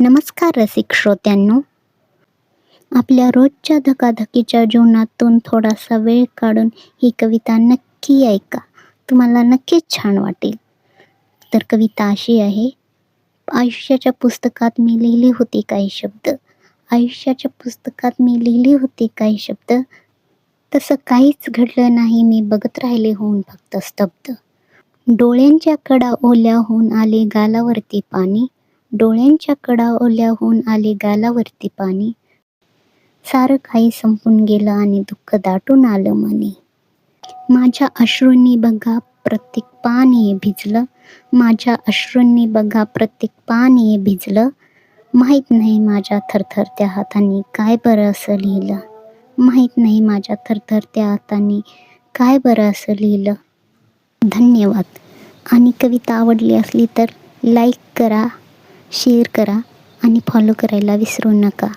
नमस्कार रसिक श्रोत्यांनो. आपल्या रोजच्या धकाधकीच्या जीवनातून थोडासा वेळ काढून ही कविता नक्की ऐका. तुम्हाला नक्कीच छान वाटेल. तर कविता अशी आहे. आयुष्याच्या पुस्तकात मी लिहिली होती काही शब्द. आयुष्याच्या पुस्तकात मी लिहिली होती काही शब्द. तसं काहीच घडलं नाही, मी बघत राहिले होऊन फक्त स्तब्ध. डोळ्यांच्या कडा ओल्या होऊन आले गालावरती पाणी. डोळ्यांच्या कडा ओल्या होऊन आले गालावरती पाणी. सारं काही संपून गेलं आणि दुःख दाटून आलं मनी. माझ्या अश्रूंनी बघा प्रत्येक पाणी भिजलं. माझ्या अश्रूंनी बघा प्रत्येक पाणी भिजलं. माहीत नाही माझ्या थरथरत्या हातांनी काय बरं असं लिहिलं. माहीत नाही माझ्या थरथरत्या हातांनी काय बरं असं लिहिलं. धन्यवाद. आणि कविता आवडली असली तर लाईक करा, शेअर करा आणि फॉलो करायला विसरू नका.